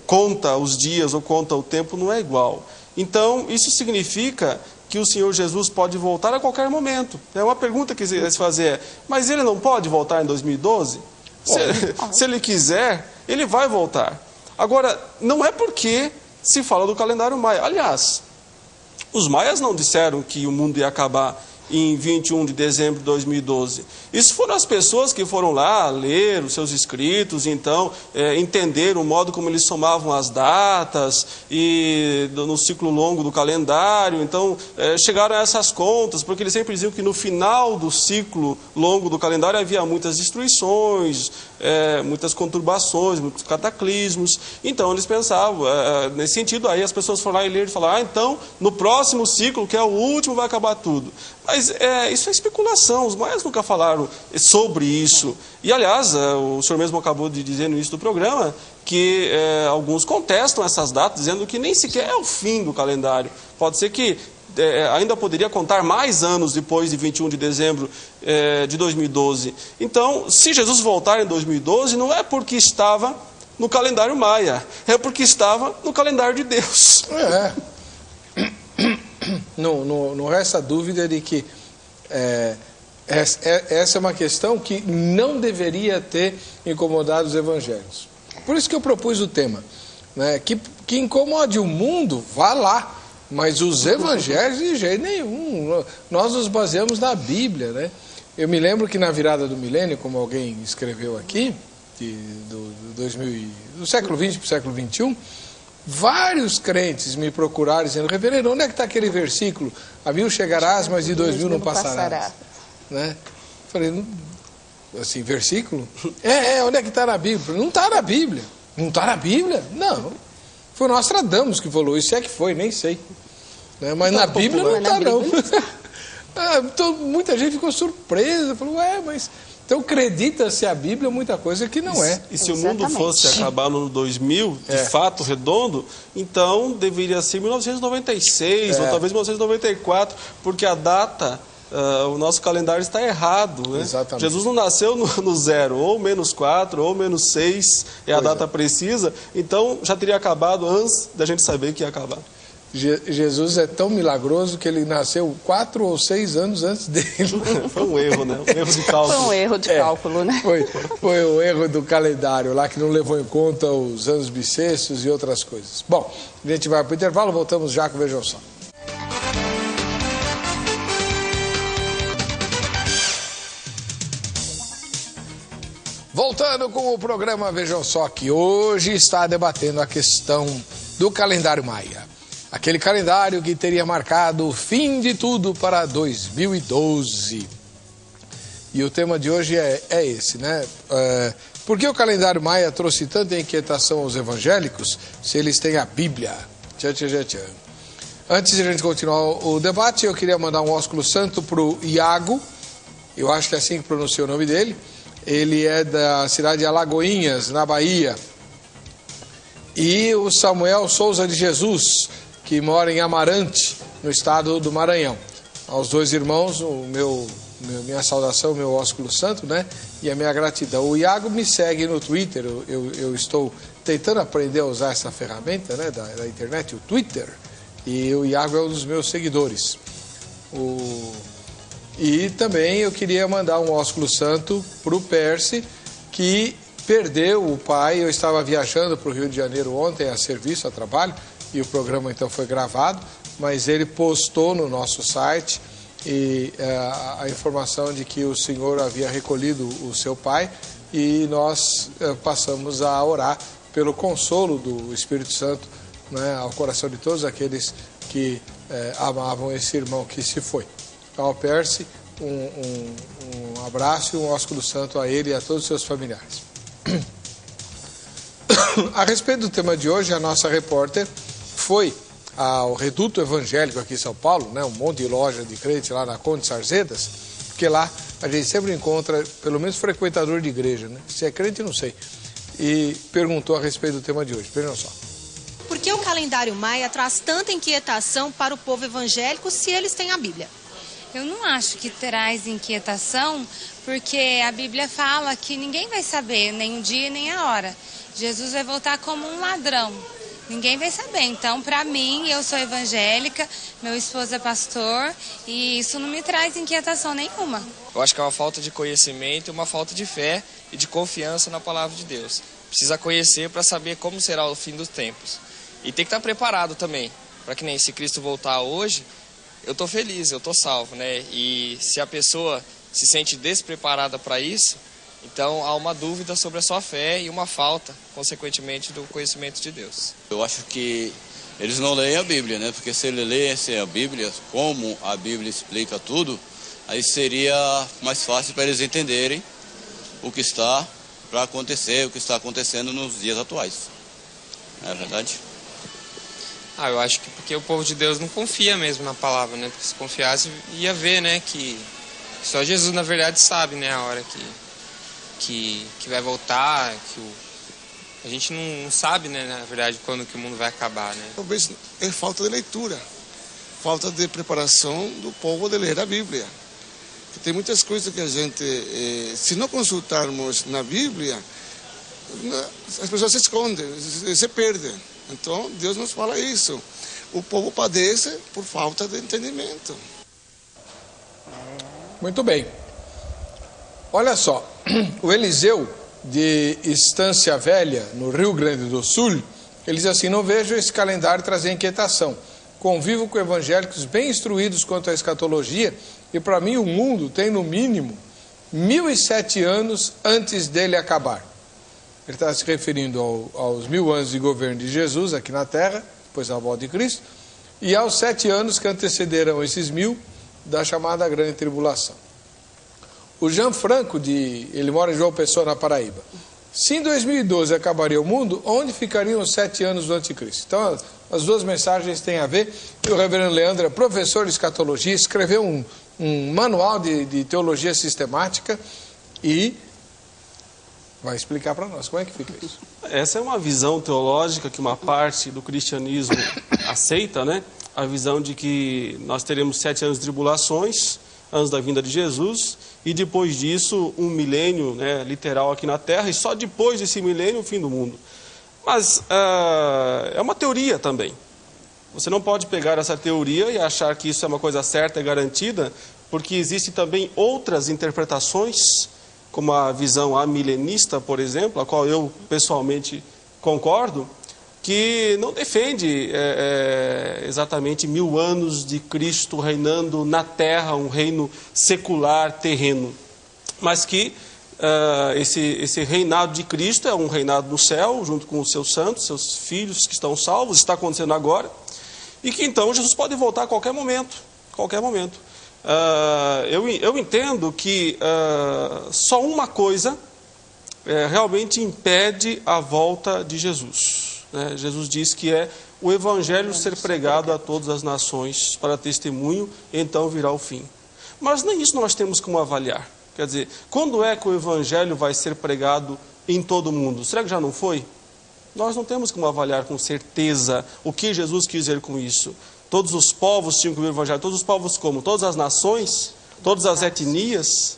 conta os dias ou conta o tempo, não é igual. Então, isso significa que o Senhor Jesus pode voltar a qualquer momento. É uma pergunta que se fazer, mas ele não pode voltar em 2012? Se ele quiser, ele vai voltar. Agora, não é porque se fala do calendário maia. Aliás, os maias não disseram que o mundo ia acabar em 21 de dezembro de 2012. Isso foram as pessoas que foram lá ler os seus escritos, então entender o modo como eles somavam as datas e no ciclo longo do calendário. Então chegaram a essas contas, porque eles sempre diziam que no final do ciclo longo do calendário havia muitas destruições, muitas conturbações, muitos cataclismos. Então eles pensavam nesse sentido. Aí as pessoas foram lá e leram e falaram, então no próximo ciclo, que é o último, vai acabar tudo. Mas isso é especulação, os maias nunca falaram sobre isso. E, aliás, o senhor mesmo acabou de dizer no início do programa que alguns contestam essas datas, dizendo que nem sequer é o fim do calendário. Pode ser que ainda poderia contar mais anos depois de 21 de dezembro de 2012. Então, se Jesus voltar em 2012, não é porque estava no calendário maia, é porque estava no calendário de Deus. Não resta dúvida de que essa é uma questão que não deveria ter incomodado os evangélicos. Por isso que eu propus o tema, né? Que incomode o mundo, vá lá, mas os evangélicos de jeito nenhum. Nós nos baseamos na Bíblia, né? Eu me lembro que na virada do milênio, como alguém escreveu aqui, do século XX para o século XXI, vários crentes me procuraram dizendo, reverendo, onde é que está aquele versículo? A 1000 chegarás, mas de 2000 não passarás. Né? Falei, assim, versículo? Onde é que está na Bíblia? Não está na Bíblia. Não está na Bíblia? Não. Foi o Nostradamus que falou isso, é que foi, nem sei. Né? Mas na Bíblia não está, não. Então, muita gente ficou surpresa, falou, mas... Então, acredita-se a Bíblia muita coisa que não é. E se o mundo fosse acabar no ano 2000, de fato, redondo, então deveria ser 1996, ou talvez 1994, porque a data, o nosso calendário está errado. Né? Exatamente. Jesus não nasceu no 0, ou -4, ou -6, é a data precisa, então já teria acabado antes da gente saber que ia acabar. Jesus é tão milagroso que ele nasceu 4 ou 6 anos antes dele. Foi um erro, né? Um erro de cálculo. Foi um erro de cálculo, né? Foi o erro do calendário lá, que não levou em conta os anos bissextos e outras coisas. Bom, a gente vai para o intervalo, voltamos já com o Vejam Só. Voltando com o programa Vejam Só, que hoje está debatendo a questão do calendário maia. Aquele calendário que teria marcado o fim de tudo para 2012. E o tema de hoje é esse, né? Por que o calendário maia trouxe tanta inquietação aos evangélicos se eles têm a Bíblia? Tchan. Antes de a gente continuar o debate, eu queria mandar um ósculo santo para o Iago. Eu acho que é assim que pronuncia o nome dele. Ele é da cidade de Alagoinhas, na Bahia. E o Samuel Souza de Jesus, que mora em Amarante, no estado do Maranhão. Aos dois irmãos, minha saudação, meu ósculo santo, né? E a minha gratidão. O Iago me segue no Twitter, eu estou tentando aprender a usar essa ferramenta, né, da internet, o Twitter, e o Iago é um dos meus seguidores. E também eu queria mandar um ósculo santo para o Percy, que perdeu o pai. Eu estava viajando para o Rio de Janeiro ontem a serviço, a trabalho, e o programa então foi gravado, mas ele postou no nosso site a informação de que o senhor havia recolhido o seu pai e nós passamos a orar pelo consolo do Espírito Santo, né, ao coração de todos aqueles que amavam esse irmão que se foi. Ao Percy, um abraço e um ósculo santo a ele e a todos os seus familiares. A respeito do tema de hoje, a nossa repórter foi ao Reduto Evangélico aqui em São Paulo, né, um monte de loja de crente lá na Conde Sarzedas, porque lá a gente sempre encontra, pelo menos frequentador de igreja, né? Se é crente, não sei. E perguntou a respeito do tema de hoje. Vejam só. Por que o calendário maia traz tanta inquietação para o povo evangélico se eles têm a Bíblia? Eu não acho que traz inquietação, porque a Bíblia fala que ninguém vai saber nem o dia nem a hora. Jesus vai voltar como um ladrão. Ninguém vai saber. Então, para mim, eu sou evangélica, meu esposo é pastor, e isso não me traz inquietação nenhuma. Eu acho que é uma falta de conhecimento e uma falta de fé e de confiança na palavra de Deus. Precisa conhecer para saber como será o fim dos tempos. E tem que estar preparado também, para que nem se Cristo voltar hoje, eu estou feliz, eu estou salvo, né? E se a pessoa se sente despreparada para isso, então há uma dúvida sobre a sua fé e uma falta, consequentemente, do conhecimento de Deus. Eu acho que eles não leem a Bíblia, né? Porque se eles lessem a Bíblia, como a Bíblia explica tudo, aí seria mais fácil para eles entenderem o que está para acontecer, o que está acontecendo nos dias atuais. Não é verdade? Eu acho que porque o povo de Deus não confia mesmo na palavra, né? Porque se confiasse, ia ver, né? Que só Jesus, na verdade, sabe, né? A hora que vai voltar, a gente não sabe, né? Na verdade, quando que o mundo vai acabar, né? Talvez é falta de leitura, falta de preparação do povo de ler a Bíblia. Porque tem muitas coisas que a gente, se não consultarmos na Bíblia, as pessoas se escondem, se perdem. Então, Deus nos fala isso. O povo padece por falta de entendimento. Muito bem. Olha só, o Eliseu de Estância Velha, no Rio Grande do Sul, ele diz assim: não vejo esse calendário trazer inquietação. Convivo com evangélicos bem instruídos quanto à escatologia e para mim o mundo tem no mínimo 1007 anos antes dele acabar. Ele está se referindo aos 1000 anos de governo de Jesus aqui na Terra, depois da volta de Cristo, e aos 7 anos que antecederam esses 1000 da chamada Grande Tribulação. O Jean Franco, ele mora em João Pessoa, na Paraíba. Se em 2012 acabaria o mundo, onde ficariam os 7 anos do Anticristo? Então, as duas mensagens têm a ver. E o reverendo Leandro é professor de escatologia, escreveu um manual de teologia sistemática e vai explicar para nós como é que fica isso. Essa é uma visão teológica que uma parte do cristianismo aceita, né? A visão de que nós teremos 7 anos de tribulações, anos da vinda de Jesus, e depois disso um milênio, né, literal aqui na Terra, e só depois desse milênio o fim do mundo. Mas é uma teoria também. Você não pode pegar essa teoria e achar que isso é uma coisa certa e garantida, porque existem também outras interpretações, como a visão amilenista, por exemplo, a qual eu pessoalmente concordo, que não defende exatamente 1000 anos de Cristo reinando na terra, um reino secular, terreno, mas que esse reinado de Cristo é um reinado no céu, junto com os seus santos, seus filhos que estão salvos, está acontecendo agora, e que então Jesus pode voltar a qualquer momento, Eu entendo que só uma coisa realmente impede a volta de Jesus. Jesus diz que é o evangelho ser pregado a todas as nações para testemunho, então virá o fim. Mas nem isso nós temos como avaliar. Quer dizer, quando é que o evangelho vai ser pregado em todo o mundo? Será que já não foi? Nós não temos como avaliar com certeza o que Jesus quis dizer com isso. Todos os povos tinham que ouvir o evangelho. Todos os povos como? Todas as nações? Todas as etnias?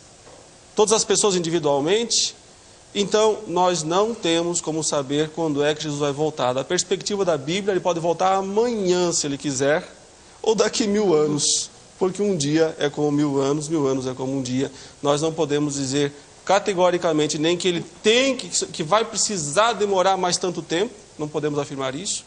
Todas as pessoas individualmente? Então, nós não temos como saber quando é que Jesus vai voltar. Da perspectiva da Bíblia, ele pode voltar amanhã, se ele quiser, ou daqui 1000 anos, porque um dia é como 1000 anos, 1000 anos é como um dia. Nós não podemos dizer categoricamente nem que ele que vai precisar demorar mais tanto tempo, não podemos afirmar isso,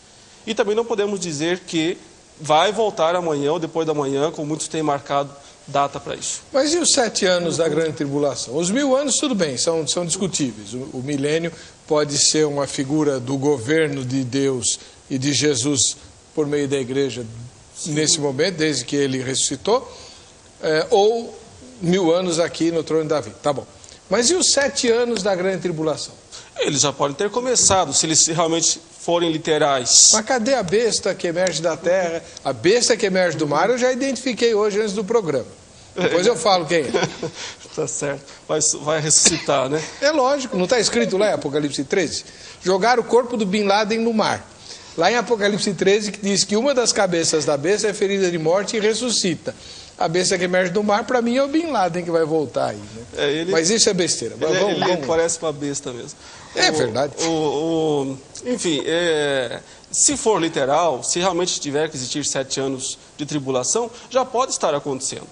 e também não podemos dizer que vai voltar amanhã ou depois da manhã, como muitos têm marcado data para isso. Mas e os 7 anos da grande tribulação? Os 1000 anos, tudo bem, são discutíveis. O milênio pode ser uma figura do governo de Deus e de Jesus por meio da igreja nesse momento, desde que ele ressuscitou, ou 1000 anos aqui no trono de Davi. Tá bom. Mas e os 7 anos da grande tribulação? Eles já podem ter começado, se eles realmente forem literais. Mas cadê a besta que emerge da terra? A besta que emerge do mar eu já identifiquei hoje antes do programa. Depois eu falo quem é. Tá certo. Vai ressuscitar, né? É lógico, não está escrito lá em Apocalipse 13? Jogaram o corpo do Bin Laden no mar. Lá em Apocalipse 13 que diz que uma das cabeças da besta é ferida de morte e ressuscita. A besta que emerge do mar, para mim, é o Bin Laden que vai voltar aí. Né? Mas isso é besteira. Ele parece uma besta mesmo. É verdade. Enfim, se for literal, se realmente tiver que existir 7 anos de tribulação, já pode estar acontecendo.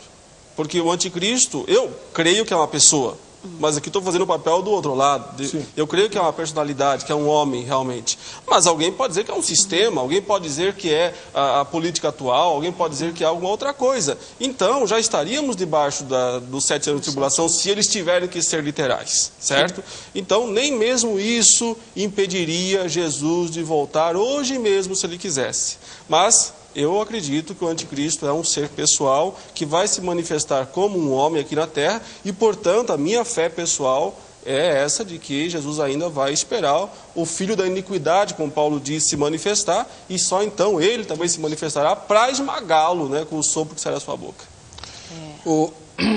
Porque o anticristo, eu creio que é uma pessoa, mas aqui estou fazendo o papel do outro lado. Eu creio que é uma personalidade, que é um homem realmente. Mas alguém pode dizer que é um sistema, alguém pode dizer que é a política atual, alguém pode dizer que é alguma outra coisa. Então, já estaríamos debaixo dos 7 anos de tribulação se eles tiverem que ser literais, certo? Então, nem mesmo isso impediria Jesus de voltar hoje mesmo se ele quisesse. Mas eu acredito que o anticristo é um ser pessoal que vai se manifestar como um homem aqui na terra e, portanto, a minha fé pessoal é essa de que Jesus ainda vai esperar o filho da iniquidade, como Paulo diz, se manifestar, e só então ele também se manifestará para esmagá-lo, né, com o sopro que sai da sua boca.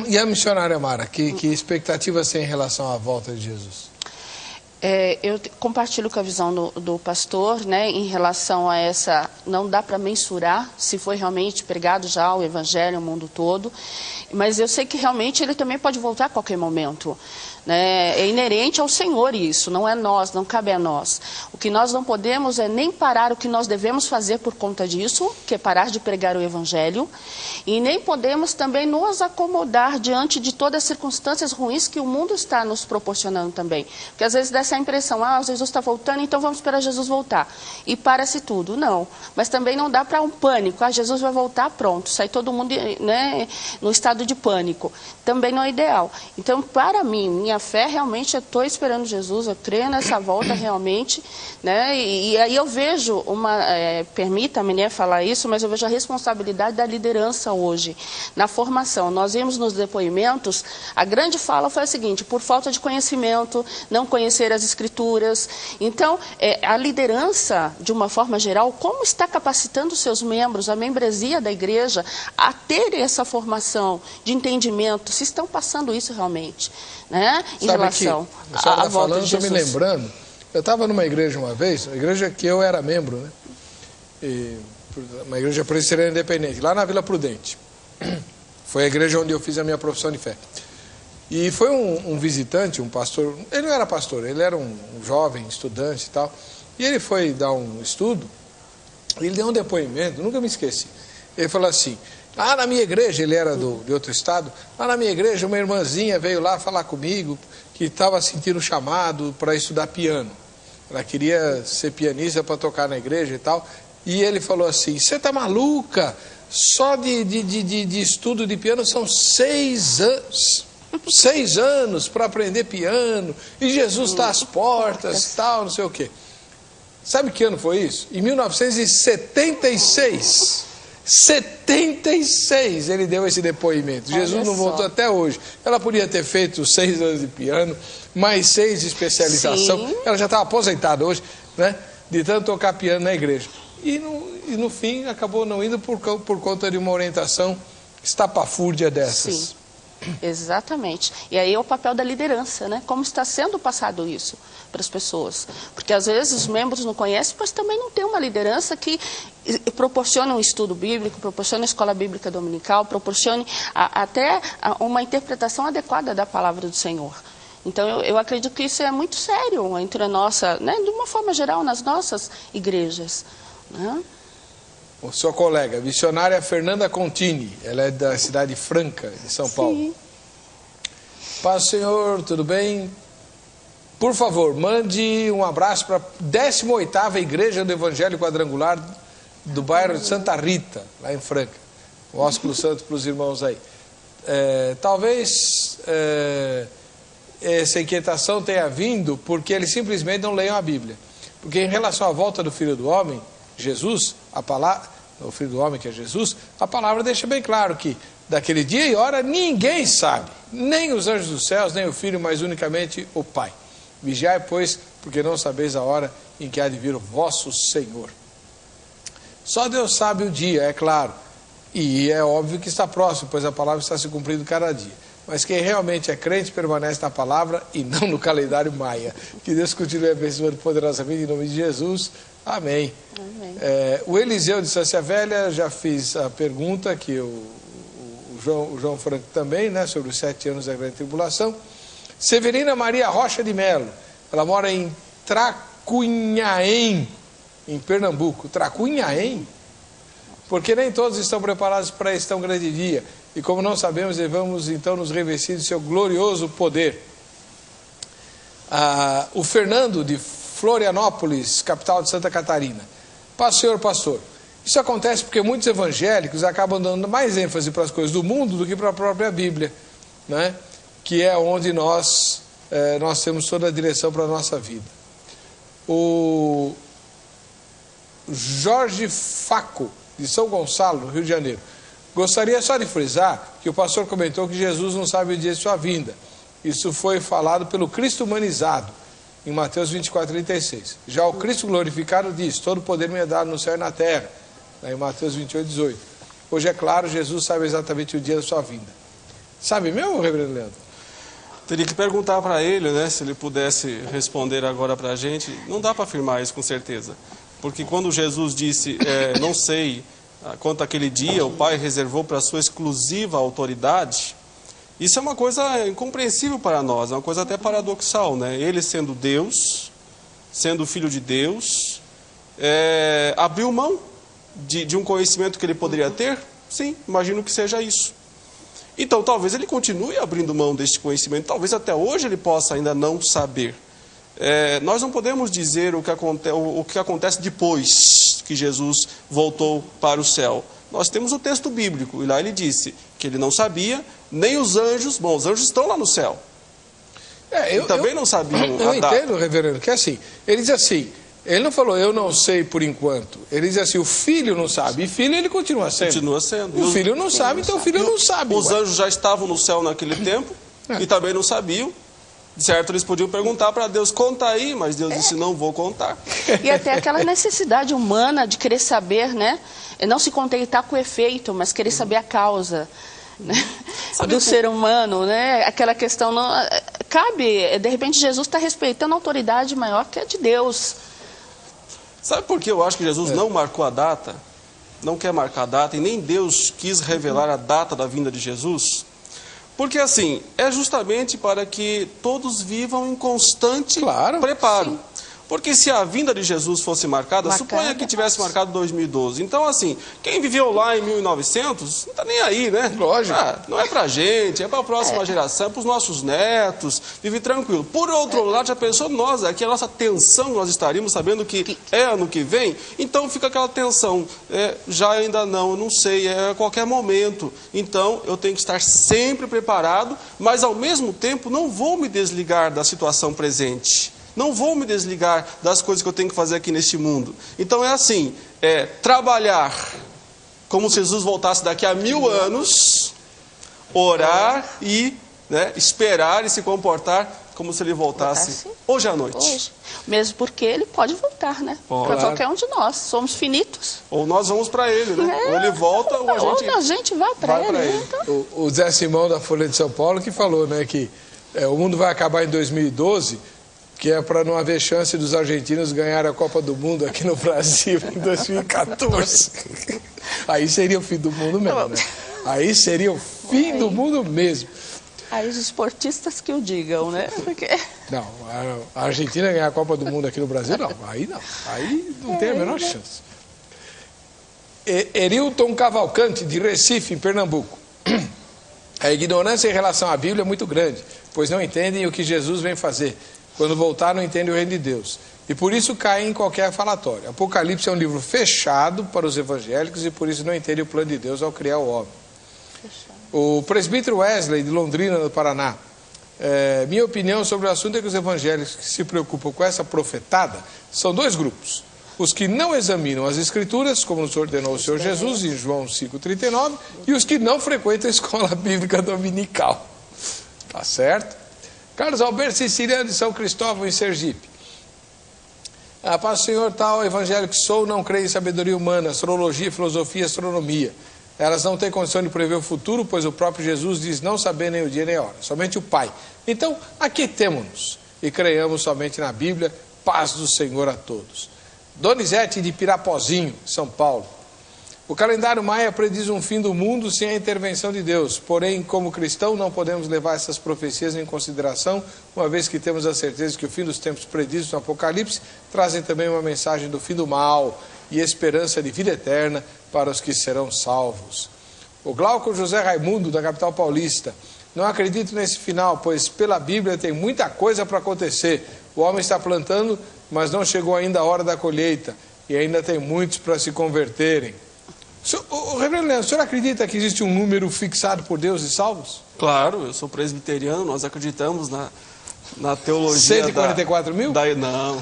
E a missionária Mara, que expectativas tem em relação à volta de Jesus? Eu compartilho com a visão do pastor, né, em relação a essa, não dá para mensurar se foi realmente pregado já o evangelho ao mundo todo, mas eu sei que realmente ele também pode voltar a qualquer momento. Né? É inerente ao Senhor isso, não é nós, não cabe a nós. O que nós não podemos é nem parar o que nós devemos fazer por conta disso, que é parar de pregar o Evangelho, e nem podemos também nos acomodar diante de todas as circunstâncias ruins que o mundo está nos proporcionando também. Porque às vezes dá essa impressão, Jesus está voltando, então vamos esperar Jesus voltar. E para-se tudo. Não, mas também não dá para um pânico, Jesus vai voltar, pronto, sai todo mundo, né, no estado de pânico. Também não é ideal. Então, para mim, minha fé realmente, eu estou esperando Jesus, eu creio nessa volta realmente, né? E aí eu vejo permita-me, né, falar isso, mas eu vejo a responsabilidade da liderança hoje, na formação. Nós vimos nos depoimentos, a grande fala foi a seguinte: por falta de conhecimento, não conhecer as Escrituras. Então, a liderança, de uma forma geral, como está capacitando seus membros, a membresia da igreja, a ter essa formação de entendimento, se estão passando isso realmente, né? Em relação à volta de Jesus. Estou me lembrando, eu estava numa igreja uma vez, uma igreja que eu era membro, né? Uma igreja presbiteriana independente, lá na Vila Prudente. Foi a igreja onde eu fiz a minha profissão de fé. E foi um visitante, um pastor, ele não era pastor, ele era um jovem estudante e tal, e ele foi dar um estudo, ele deu um depoimento, nunca me esqueci. Ele falou assim: na minha igreja, ele era de outro estado, lá na minha igreja uma irmãzinha veio lá falar comigo que estava sentindo chamado para estudar piano. Ela queria ser pianista para tocar na igreja e tal. E ele falou assim: você está maluca? Só de estudo de piano são 6 anos. 6 anos para aprender piano. E Jesus está às portas, tal, não sei o quê. Sabe que ano foi isso? Em 1976. 76 ele deu esse depoimento. Jesus não voltou até hoje. Ela podia ter feito 6 anos de piano, mais 6 de especialização. Sim. Ela já estava aposentada hoje, né? De tanto tocar piano na igreja. E no fim acabou não indo por conta de uma orientação estapafúrdia dessas. Sim. Exatamente. E aí é o papel da liderança, né? Como está sendo passado isso para as pessoas. Porque às vezes os membros não conhecem, mas também não tem uma liderança que proporcione um estudo bíblico, proporcione a escola bíblica dominical, proporcione até uma interpretação adequada da palavra do Senhor. Então eu acredito que isso é muito sério entre a nossa, né, de uma forma geral, nas nossas igrejas, né? O seu colega, a missionária Fernanda Contini, ela é da cidade Franca, de São Paulo. Sim. Paz, Senhor, tudo bem? Por favor, mande um abraço para a 18ª Igreja do Evangelho Quadrangular do bairro de Santa Rita, lá em Franca. Um ósculo santo para os irmãos aí. talvez essa inquietação tenha vindo porque eles simplesmente não leiam a Bíblia. Porque em relação à volta do Filho do Homem, Jesus, a palavra, o Filho do Homem que é Jesus, a palavra deixa bem claro que daquele dia e hora ninguém sabe, nem os anjos dos céus, nem o Filho, mas unicamente o Pai. Vigiai, pois, porque não sabeis a hora em que há de vir o vosso Senhor. Só Deus sabe o dia, é claro, e é óbvio que está próximo, pois a palavra está se cumprindo cada dia. Mas quem realmente é crente permanece na palavra e não no calendário maia. Que Deus continue abençoando poderosamente em nome de Jesus. Amém. Amém. O Eliseu de Estância Velha, já fiz a pergunta, que o João Franco também, né, sobre os 7 anos da grande tribulação. Severina Maria Rocha de Melo, ela mora em Tracunhaém, em Pernambuco. Tracunhaém? Porque nem todos estão preparados para esse tão grande dia. E como não sabemos, devemos então nos revestir de seu glorioso poder. O Fernando de Florianópolis, capital de Santa Catarina. Senhor pastor, isso acontece porque muitos evangélicos acabam dando mais ênfase para as coisas do mundo do que para a própria Bíblia, né? Que é onde nós temos toda a direção para a nossa vida. O Jorge Faco, de São Gonçalo, no Rio de Janeiro. Gostaria só de frisar que o pastor comentou que Jesus não sabe o dia de sua vinda. Isso foi falado pelo Cristo humanizado, em Mateus 24:36. Já o Cristo glorificado diz: todo poder me é dado no céu e na terra, em Mateus 28:18. Hoje, é claro, Jesus sabe exatamente o dia da sua vinda. Sabe mesmo, reverendo Leandro? Teria que perguntar para ele, né, se ele pudesse responder agora para a gente. Não dá para afirmar isso com certeza. Porque quando Jesus disse, não sei quanto àquele dia, o Pai reservou para a sua exclusiva autoridade, isso é uma coisa incompreensível para nós, é uma coisa até paradoxal, né? Ele sendo Deus, sendo Filho de Deus, abriu mão de um conhecimento que ele poderia ter? Sim, imagino que seja isso. Então, talvez ele continue abrindo mão deste conhecimento, talvez até hoje ele possa ainda não saber. Nós não podemos dizer o que acontece depois que Jesus voltou para o céu. Nós temos o texto bíblico, e lá ele disse que ele não sabia, nem os anjos estão lá no céu. Também não sabiam eu entendo, reverendo, que é assim, ele diz assim, ele não falou, eu não sei por enquanto. Ele diz assim, o filho não sabe. E filho ele continua sendo. Continua sendo. O filho não sabe, então o filho não sabe. Os anjos já estavam no céu naquele tempo e também não sabiam. Certo, eles podiam perguntar para Deus, conta aí, mas Deus disse, não vou contar. E até aquela necessidade humana de querer saber, né? Não se contentar com o efeito, mas querer saber a causa, né? Do ser humano, né? Aquela questão, não, cabe, de repente Jesus está respeitando a autoridade maior que a de Deus. Sabe por que eu acho que Jesus não marcou a data? Não quer marcar a data, e nem Deus quis revelar a data da vinda de Jesus? Porque assim, é justamente para que todos vivam em constante preparo. Sim. Porque se a vinda de Jesus fosse marcada, suponha que tivesse marcado 2012. Então assim, quem viveu lá em 1900, não está nem aí, né? Lógico. Não é para a gente, é para a próxima geração, é para os nossos netos, vive tranquilo. Por outro lado, já pensou nós, aqui a nossa tensão, nós estaríamos sabendo que é ano que vem, então fica aquela tensão, já ainda não sei, é a qualquer momento. Então eu tenho que estar sempre preparado, mas ao mesmo tempo não vou me desligar da situação presente. Não vou me desligar das coisas que eu tenho que fazer aqui neste mundo. Então é assim, trabalhar como se Jesus voltasse daqui a 1000 anos, orar e esperar e se comportar como se ele voltasse hoje à noite. Hoje. Mesmo porque ele pode voltar, né? Para qualquer um de nós, somos finitos. Ou nós vamos para ele, né? Ou ele volta ou a gente vai para ele. Então... O Zé Simão da Folha de São Paulo que falou, né, que o mundo vai acabar em 2012... que é para não haver chance dos argentinos ganharem a Copa do Mundo aqui no Brasil em 2014. Aí seria o fim do mundo mesmo, né? Aí seria o fim do mundo mesmo. Aí os esportistas que o digam, né? Porque... Não, a Argentina ganhar a Copa do Mundo aqui no Brasil, não. Aí não tem a menor chance. Erilton Cavalcante, de Recife, em Pernambuco. A ignorância em relação à Bíblia é muito grande, pois não entendem o que Jesus vem fazer. Quando voltar, não entendem o reino de Deus. E por isso caem em qualquer falatório. Apocalipse é um livro fechado para os evangélicos e por isso não entendem o plano de Deus ao criar o homem. O presbítero Wesley, de Londrina, no Paraná. Minha opinião sobre o assunto é que os evangélicos que se preocupam com essa profetada são dois grupos. Os que não examinam as escrituras, como nos ordenou o Senhor Jesus, em João 5,39, e os que não frequentam a escola bíblica dominical. Tá certo? Carlos Alberto Siciliano, de São Cristóvão, em Sergipe. Paz, Senhor, tal evangélico que sou, não creio em sabedoria humana, astrologia, filosofia e astronomia. Elas não têm condição de prever o futuro, pois o próprio Jesus diz não saber nem o dia nem a hora, somente o Pai. Então, aquietemo-nos e creiamos somente na Bíblia. Paz do Senhor a todos. Donizete, de Pirapozinho, São Paulo. O calendário maia prediz um fim do mundo sem a intervenção de Deus. Porém, como cristão, não podemos levar essas profecias em consideração, uma vez que temos a certeza que o fim dos tempos preditos no Apocalipse trazem também uma mensagem do fim do mal e esperança de vida eterna para os que serão salvos. O Glauco José Raimundo, da capital paulista. Não acredito nesse final, pois pela Bíblia tem muita coisa para acontecer. O homem está plantando, mas não chegou ainda a hora da colheita, e ainda tem muitos para se converterem. Reverendo Leandro, o senhor acredita que existe um número fixado por Deus de salvos? Claro, eu sou presbiteriano, nós acreditamos na teologia 144 mil? Não.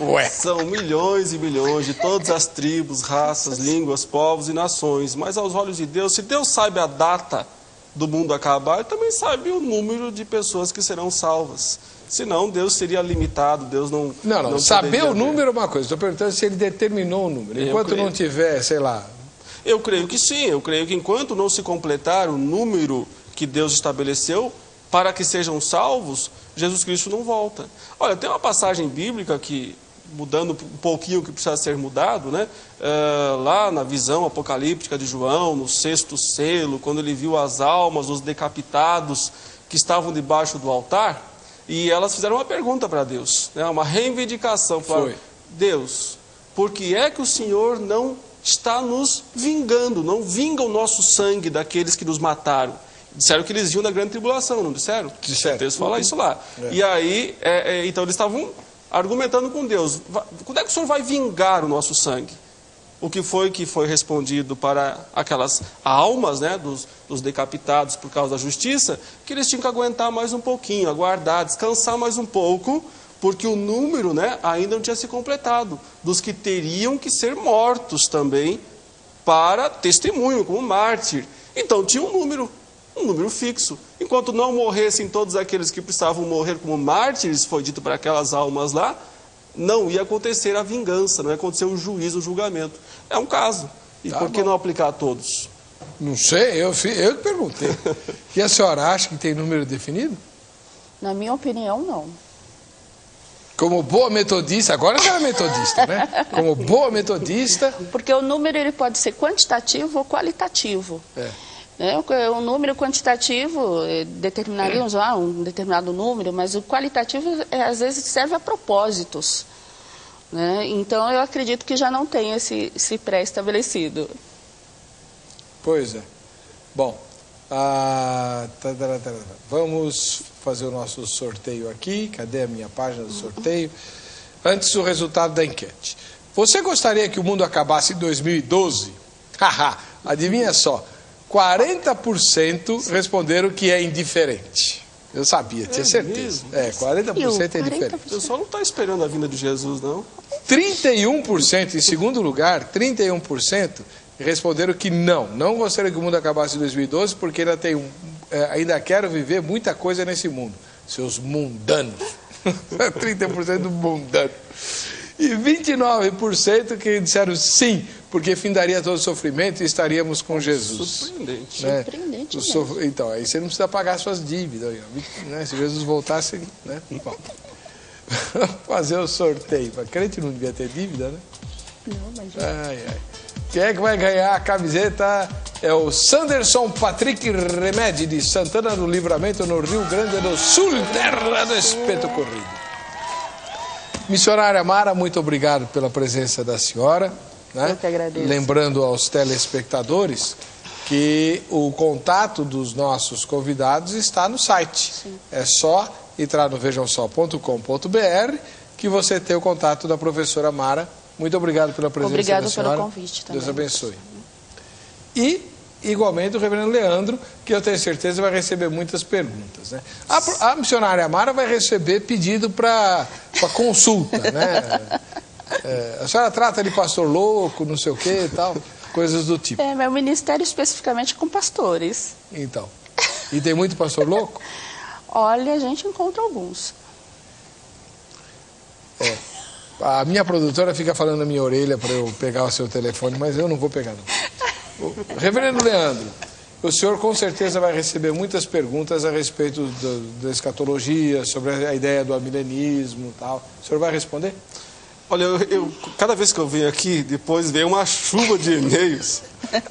Ué. São milhões e milhões de todas as tribos, raças, línguas, povos e nações. Mas aos olhos de Deus, se Deus sabe a data do mundo acabar, Ele também sabe o número de pessoas que serão salvas. Senão, Deus seria limitado, Deus não... Não, saber o número é uma coisa. Estou perguntando se Ele determinou o número. Enquanto não tiver, sei lá... Eu creio que sim. Eu creio que enquanto não se completar o número que Deus estabeleceu para que sejam salvos, Jesus Cristo não volta. Olha, tem uma passagem bíblica que, mudando um pouquinho o que precisa ser mudado, né? Lá na visão apocalíptica de João, no 6º selo, quando ele viu as almas dos decapitados que estavam debaixo do altar, e elas fizeram uma pergunta para Deus, né? Uma reivindicação. Falaram, Deus, por que é que o Senhor não está nos vingando, não vinga o nosso sangue daqueles que nos mataram? Disseram que eles iam na grande tribulação, não disseram? Disseram. Deus fala isso lá. E aí, então eles estavam argumentando com Deus, quando é que o Senhor vai vingar o nosso sangue? O que foi respondido para aquelas almas, né, dos decapitados por causa da justiça, que eles tinham que aguentar mais um pouquinho, aguardar, descansar mais um pouco, porque o número, né, ainda não tinha se completado, dos que teriam que ser mortos também para testemunho, como mártir. Então tinha um número fixo. Enquanto não morressem todos aqueles que precisavam morrer como mártires, foi dito para aquelas almas lá, não ia acontecer a vingança, não ia acontecer o juízo, o julgamento. É um caso. E por que não aplicar a todos? Não sei, eu que perguntei. E a senhora acha que tem número definido? Na minha opinião, não. Como boa metodista, agora já é metodista, né? Como boa metodista... Porque o número ele pode ser quantitativo ou qualitativo. O número quantitativo determinaríamos um determinado número, mas o qualitativo às vezes serve a propósitos. Né? Então eu acredito que já não tem esse pré-estabelecido. Pois é. Bom, vamos fazer o nosso sorteio aqui. Cadê a minha página do sorteio? Antes, o resultado da enquete. Você gostaria que o mundo acabasse em 2012? Haha, adivinha só. 40% responderam que é indiferente. Eu sabia, tinha certeza. 40% é indiferente. O pessoal não está esperando a vinda de Jesus, não. 31%, em segundo lugar, 31% responderam que não gostaria que o mundo acabasse em 2012, porque ainda quero viver muita coisa nesse mundo. Seus mundanos. 30% do mundano. E 29% que disseram sim, porque findaria todo o sofrimento e estaríamos com Jesus. Surpreendente. Né? Surpreendente Então, aí você não precisa pagar suas dívidas. Né? Se Jesus voltasse... Né? Bom, vamos fazer o sorteio. A crente não devia ter dívida, né? Não, mas... Quem é que vai ganhar a camiseta? É o Sanderson Patrick Remedi, de Santana do Livramento, no Rio Grande do Sul, terra do espeto corrido. Missionária Mara, muito obrigado pela presença da senhora. Né? Eu que agradeço. Lembrando aos telespectadores que o contato dos nossos convidados está no site. Sim. É só entrar no vejamsó.com.br que você tem o contato da professora Mara. Muito obrigado pela presença da senhora. Obrigado pelo convite também. Deus abençoe. E igualmente o reverendo Leandro, que eu tenho certeza vai receber muitas perguntas, né? A missionária Mara vai receber pedido para consulta, né? A senhora trata de pastor louco, não sei o que e tal, coisas do tipo. Meu ministério especificamente com pastores. Então, e tem muito pastor louco? Olha, a gente encontra alguns. A minha produtora fica falando na minha orelha para eu pegar o seu telefone, mas eu não vou pegar, não. Reverendo Leandro, o senhor com certeza vai receber muitas perguntas a respeito da escatologia, sobre a ideia do amilenismo e tal. O senhor vai responder? Olha, cada vez que eu venho aqui, depois vem uma chuva de e-mails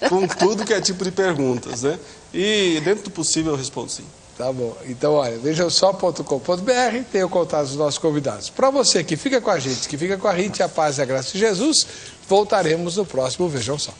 com tudo que é tipo de perguntas, né? E dentro do possível eu respondo sim. Tá bom. Então, olha, vejamsó.com.br, tem o contato dos nossos convidados. Para você que fica com a gente, que fica com a Rita, a paz e a graça de Jesus, voltaremos no próximo Vejam Só.